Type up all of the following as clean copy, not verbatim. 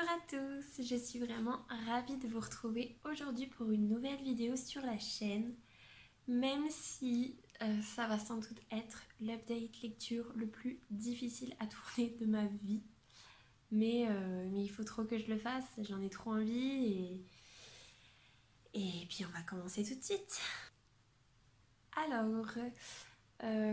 Bonjour à tous, je suis vraiment ravie de vous retrouver aujourd'hui pour une nouvelle vidéo sur la chaîne. Même si ça va sans doute être l'update lecture le plus difficile à tourner de ma vie. Mais il faut trop que je le fasse, j'en ai trop envie et puis on va commencer tout de suite. Alors,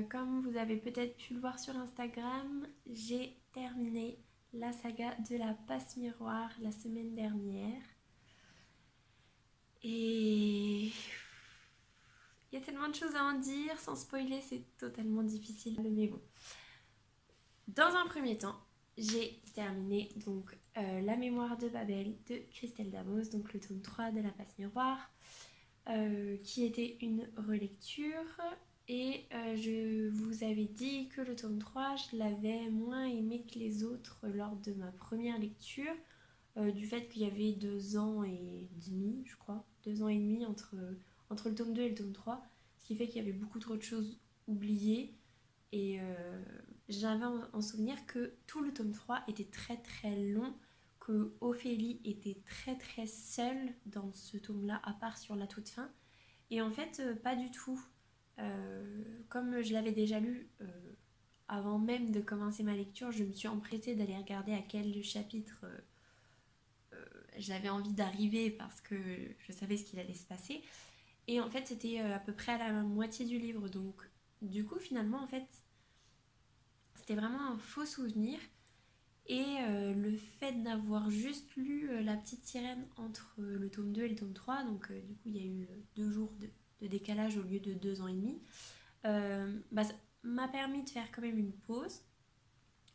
comme vous avez peut-être pu le voir sur Instagram, j'ai terminé la saga de la passe miroir la semaine dernière. Et il y a tellement de choses à en dire, sans spoiler, c'est totalement difficile, mais bon. Dans un premier temps, j'ai terminé donc La mémoire de Babel de Christelle Damos, donc le tome 3 de la passe miroir, qui était une relecture. Et je vous avais dit que le tome 3, je l'avais moins aimé que les autres lors de ma première lecture, du fait qu'il y avait 2 ans et demi, je crois, 2 ans et demi entre le tome 2 et le tome 3, ce qui fait qu'il y avait beaucoup trop de choses oubliées. Et j'avais en souvenir que tout le tome 3 était très très long, que Ophélie était très très seule dans ce tome-là, à part sur la toute fin. Et en fait, pas du tout. Comme je l'avais déjà lu avant même de commencer ma lecture, je me suis empressée d'aller regarder à quel chapitre j'avais envie d'arriver parce que je savais ce qu'il allait se passer. Et en fait, c'était à peu près à la moitié du livre. Donc, du coup, finalement, en fait, c'était vraiment un faux souvenir. Et le fait d'avoir juste lu La Petite Sirène entre le tome 2 et le tome 3, donc du coup, il y a eu 2 jours de décalage au lieu de 2 ans et demi, ça m'a permis de faire quand même une pause,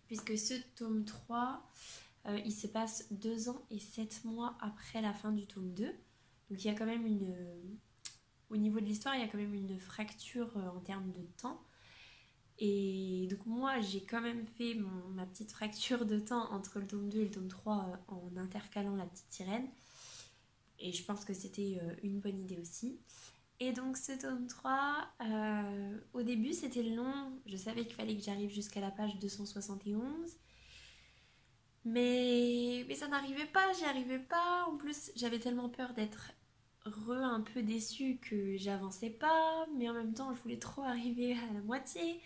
puisque ce tome 3, il se passe 2 ans et 7 mois après la fin du tome 2. Donc il y a quand même au niveau de l'histoire, il y a quand même une fracture en termes de temps. Et donc moi, j'ai quand même fait ma petite fracture de temps entre le tome 2 et le tome 3 en intercalant La Petite Sirène. Et je pense que c'était une bonne idée aussi. Et donc ce tome 3, au début c'était long, je savais qu'il fallait que j'arrive jusqu'à la page 271. Mais ça n'arrivait pas, j'y arrivais pas. En plus, j'avais tellement peur d'être un peu déçue que j'avançais pas, mais en même temps, je voulais trop arriver à la moitié.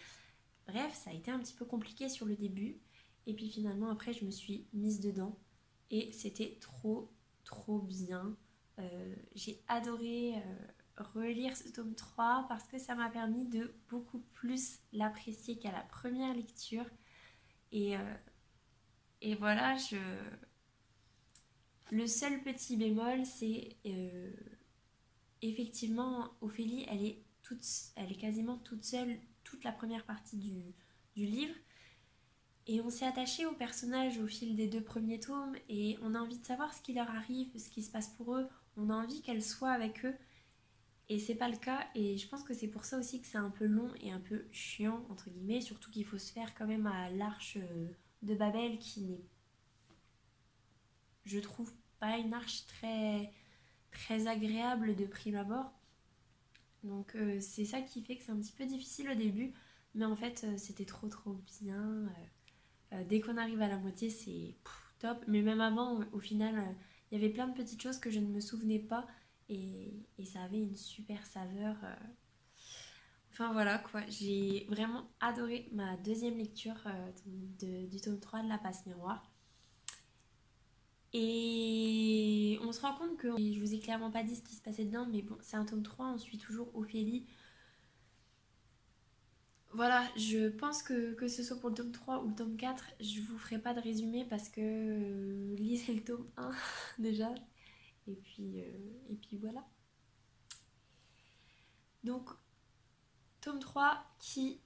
Bref, ça a été un petit peu compliqué sur le début. Et puis finalement, après, je me suis mise dedans. Et c'était trop, trop bien. J'ai adoré relire ce tome 3 parce que ça m'a permis de beaucoup plus l'apprécier qu'à la première lecture. Et voilà, le seul petit bémol, c'est effectivement, Ophélie, elle est quasiment toute seule toute la première partie du livre. Et on s'est attaché aux personnages au fil des 2 premiers tomes et on a envie de savoir ce qui leur arrive, ce qui se passe pour eux. On a envie qu'elle soit avec eux. Et c'est pas le cas. Et je pense que c'est pour ça aussi que c'est un peu long et un peu chiant, entre guillemets. Surtout qu'il faut se faire quand même à l'arche de Babel qui n'est, je trouve, pas une arche très, très agréable de prime abord. Donc c'est ça qui fait que c'est un petit peu difficile au début. Mais en fait, c'était trop trop bien. Dès qu'on arrive à la moitié, c'est top. Mais même avant, au final, il y avait plein de petites choses que je ne me souvenais pas. Et ça avait une super saveur. Enfin voilà quoi, j'ai vraiment adoré ma deuxième lecture du tome 3 de La Passe Miroir. Et on se rend compte que je vous ai clairement pas dit ce qui se passait dedans, mais bon, c'est un tome 3, on suit toujours Ophélie. Voilà, je pense que ce soit pour le tome 3 ou le tome 4, je vous ferai pas de résumé parce que lisez le tome 1 déjà. Et puis voilà. Donc, tome 3 qui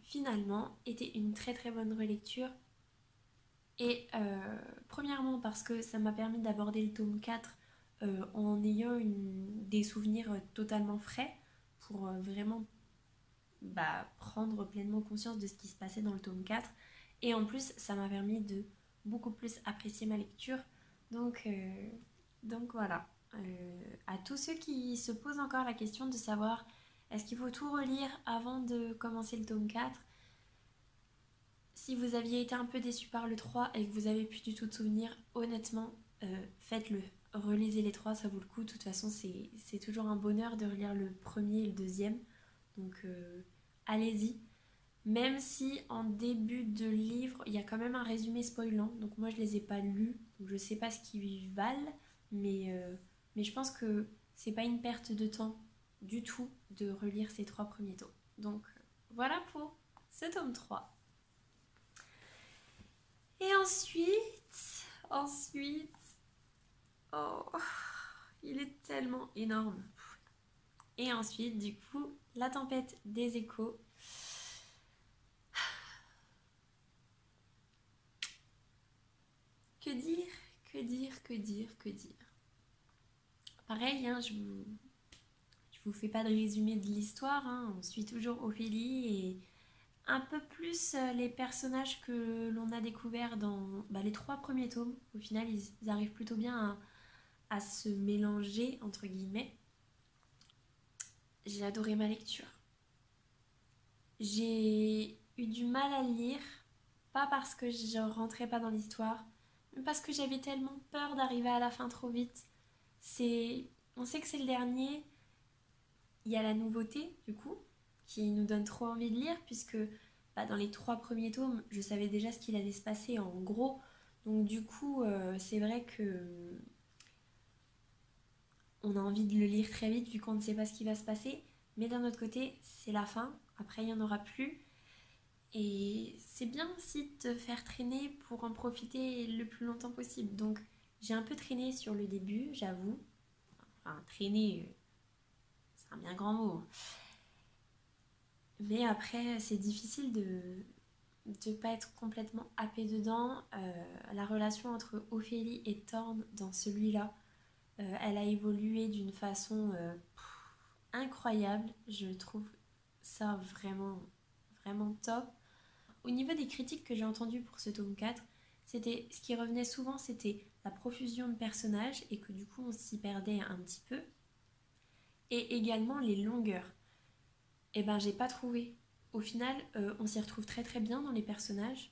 finalement était une très très bonne relecture. Et premièrement parce que ça m'a permis d'aborder le tome 4 en ayant des souvenirs totalement frais pour vraiment prendre pleinement conscience de ce qui se passait dans le tome 4. Et en plus, ça m'a permis de beaucoup plus apprécier ma lecture. Donc voilà. À tous ceux qui se posent encore la question de savoir est-ce qu'il faut tout relire avant de commencer le tome 4, si vous aviez été un peu déçu par le 3 et que vous avez plus du tout de souvenirs, honnêtement, faites-le. Relisez les 3, ça vaut le coup. De toute façon, c'est toujours un bonheur de relire le premier et le deuxième. Donc allez-y. Même si en début de livre, il y a quand même un résumé spoilant. Donc moi, je les ai pas lus. Donc je sais pas ce qu'ils valent. Mais je pense que c'est pas une perte de temps du tout de relire ces 3 premiers tomes. Donc voilà pour ce tome 3. Et ensuite, oh, il est tellement énorme. Et ensuite, du coup, La tempête des échos. Que dire, que dire, que dire, que dire. Pareil, hein, je vous fais pas de résumé de l'histoire, hein, on suit toujours Ophélie et un peu plus les personnages que l'on a découverts dans les 3 premiers tomes. Au final, ils arrivent plutôt bien à se mélanger, entre guillemets. J'ai adoré ma lecture. J'ai eu du mal à le lire, pas parce que je rentrais pas dans l'histoire, mais parce que j'avais tellement peur d'arriver à la fin trop vite. On sait que c'est le dernier, il y a la nouveauté du coup, qui nous donne trop envie de lire, puisque dans les 3 premiers tomes, je savais déjà ce qu'il allait se passer en gros, donc du coup, c'est vrai que on a envie de le lire très vite vu qu'on ne sait pas ce qui va se passer, mais d'un autre côté, c'est la fin, après il n'y en aura plus. Et c'est bien aussi de te faire traîner pour en profiter le plus longtemps possible. Donc j'ai un peu traîné sur le début, j'avoue. Enfin, traîner, c'est un bien grand mot, hein. Mais après, c'est difficile de ne pas être complètement happé dedans. La relation entre Ophélie et Thorne dans celui-là, elle a évolué d'une façon incroyable. Je trouve ça vraiment, vraiment top. Au niveau des critiques que j'ai entendues pour ce tome 4, ce qui revenait souvent, c'était la profusion de personnages et que du coup on s'y perdait un petit peu. Et également les longueurs. Et ben j'ai pas trouvé. Au final, on s'y retrouve très très bien dans les personnages.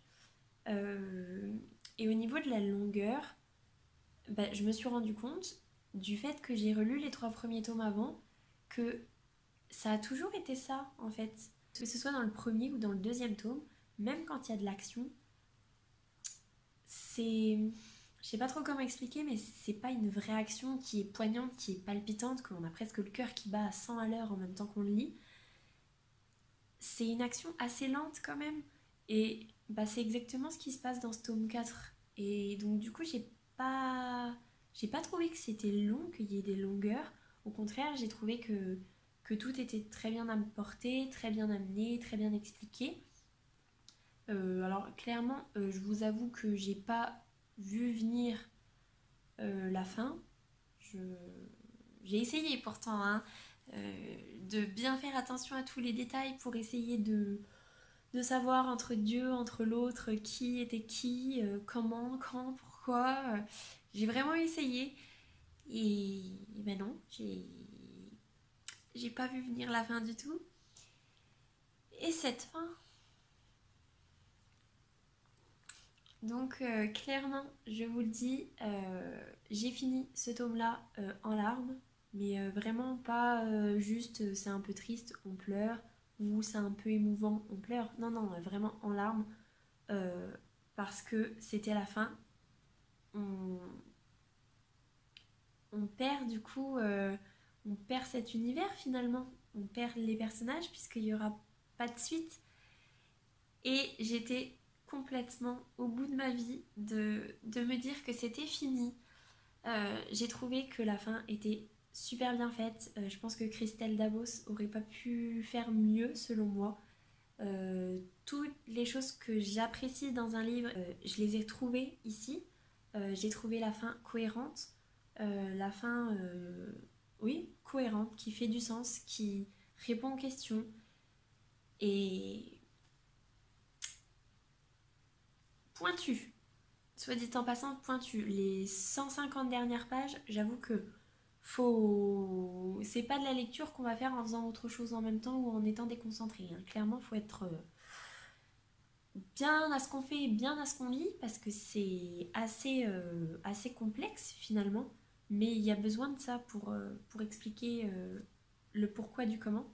Et au niveau de la longueur, je me suis rendu compte du fait que j'ai relu les 3 premiers tomes avant, que ça a toujours été ça en fait. Que ce soit dans le premier ou dans le deuxième tome, même quand il y a de l'action, je sais pas trop comment expliquer, mais c'est pas une vraie action qui est poignante, qui est palpitante, qu'on a presque le cœur qui bat à 100 à l'heure en même temps qu'on le lit. C'est une action assez lente quand même. Et c'est exactement ce qui se passe dans ce tome 4. Et donc du coup, j'ai pas trouvé que c'était long, qu'il y ait des longueurs. Au contraire, j'ai trouvé que tout était très bien apporté, très bien amené, très bien expliqué. Alors clairement, je vous avoue que j'ai pas vu venir la fin. J'ai essayé pourtant, hein, de bien faire attention à tous les détails pour essayer de savoir entre Dieu, entre l'autre, qui était qui, comment, quand, pourquoi. J'ai vraiment essayé. Et ben non, j'ai pas vu venir la fin du tout. Et cette fin... Donc clairement, je vous le dis, j'ai fini ce tome-là en larmes, mais vraiment pas juste c'est un peu triste, on pleure, ou c'est un peu émouvant, on pleure. Non, non, vraiment en larmes, parce que c'était la fin. On perd du coup, on perd cet univers finalement, on perd les personnages puisqu'il n'y aura pas de suite. Et j'étais complètement au bout de ma vie de me dire que c'était fini. J'ai trouvé que la fin était super bien faite. Je pense que Christelle Dabos aurait pas pu faire mieux selon moi. Toutes les choses que j'apprécie dans un livre, je les ai trouvées ici. J'ai trouvé la fin cohérente. La fin, oui, cohérente, qui fait du sens, qui répond aux questions. Et pointu, soit dit en passant, pointu. Les 150 dernières pages, j'avoue que c'est pas de la lecture qu'on va faire en faisant autre chose en même temps ou en étant déconcentré, hein. Clairement, faut être bien à ce qu'on fait, bien à ce qu'on lit, parce que c'est assez complexe finalement, mais il y a besoin de ça pour expliquer le pourquoi du comment.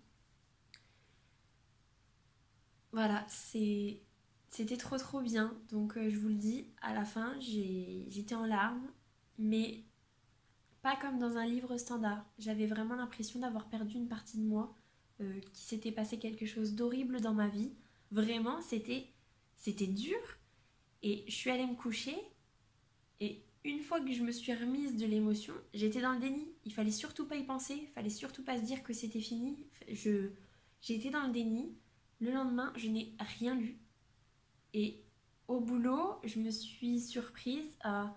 Voilà, c'était trop bien, donc je vous le dis, à la fin j'étais en larmes, mais pas comme dans un livre standard. J'avais vraiment l'impression d'avoir perdu une partie de moi, qu'il s'était passé quelque chose d'horrible dans ma vie. Vraiment, c'était dur. Et je suis allée me coucher. Et une fois que je me suis remise de l'émotion, j'étais dans le déni. Il fallait surtout pas y penser. Il fallait surtout pas se dire que c'était fini. J'étais dans le déni. Le lendemain, je n'ai rien lu. Et au boulot, je me suis surprise à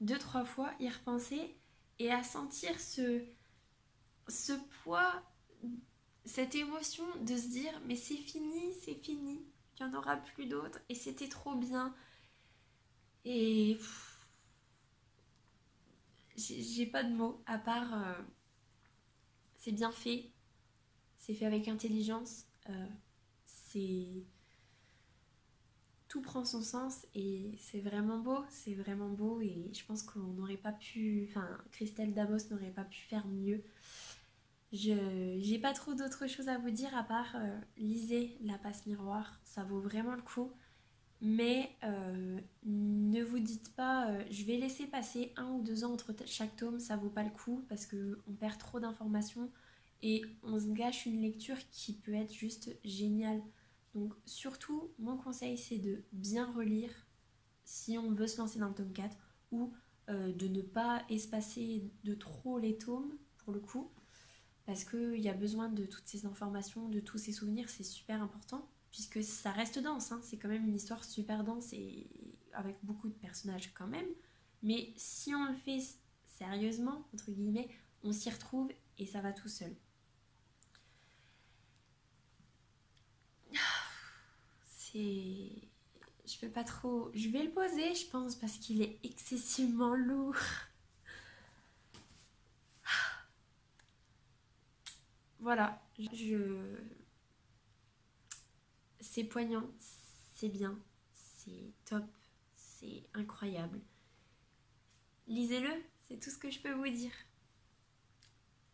deux, trois fois y repenser et à sentir ce poids, cette émotion de se dire mais c'est fini, il n'y en aura plus d'autres et c'était trop bien. Et j'ai pas de mots à part c'est bien fait, c'est fait avec intelligence, c'est tout prend son sens et c'est vraiment beau et je pense qu'on n'aurait pas pu, enfin Christelle Damos n'aurait pas pu faire mieux. J'ai pas trop d'autres choses à vous dire à part lisez La Passe Miroir, ça vaut vraiment le coup. Mais ne vous dites pas je vais laisser passer 1 ou 2 ans entre chaque tome, ça vaut pas le coup parce qu'on perd trop d'informations et on se gâche une lecture qui peut être juste géniale. Donc surtout, mon conseil c'est de bien relire si on veut se lancer dans le tome 4 ou de ne pas espacer de trop les tomes pour le coup parce qu'il y a besoin de toutes ces informations, de tous ces souvenirs, c'est super important, puisque ça reste dense, hein. C'est quand même une histoire super dense et avec beaucoup de personnages quand même, mais si on le fait sérieusement, entre guillemets, on s'y retrouve et ça va tout seul. C'est... Je peux pas trop... Je vais le poser, je pense, parce qu'il est excessivement lourd. Voilà, c'est poignant, c'est bien, c'est top, c'est incroyable. Lisez-le, c'est tout ce que je peux vous dire.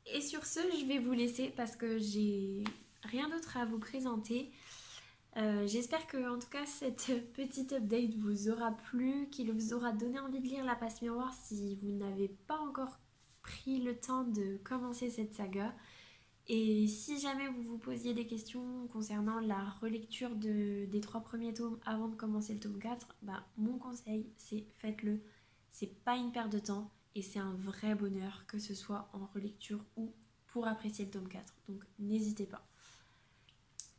Et sur ce, je vais vous laisser parce que j'ai rien d'autre à vous présenter. J'espère que en tout cas cette petite update vous aura plu, qu'il vous aura donné envie de lire La Passe Miroir si vous n'avez pas encore pris le temps de commencer cette saga. Et si jamais vous vous posiez des questions concernant la relecture des 3 premiers tomes avant de commencer le tome 4, bah, mon conseil c'est faites-le. C'est pas une perte de temps et c'est un vrai bonheur que ce soit en relecture ou pour apprécier le tome 4. Donc n'hésitez pas.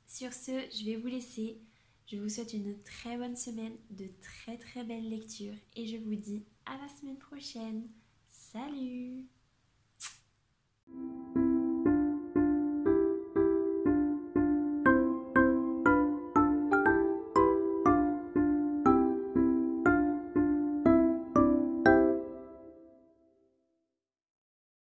Sur ce, je vais vous laisser. Je vous souhaite une très bonne semaine, de très belles lectures et je vous dis à la semaine prochaine. Salut!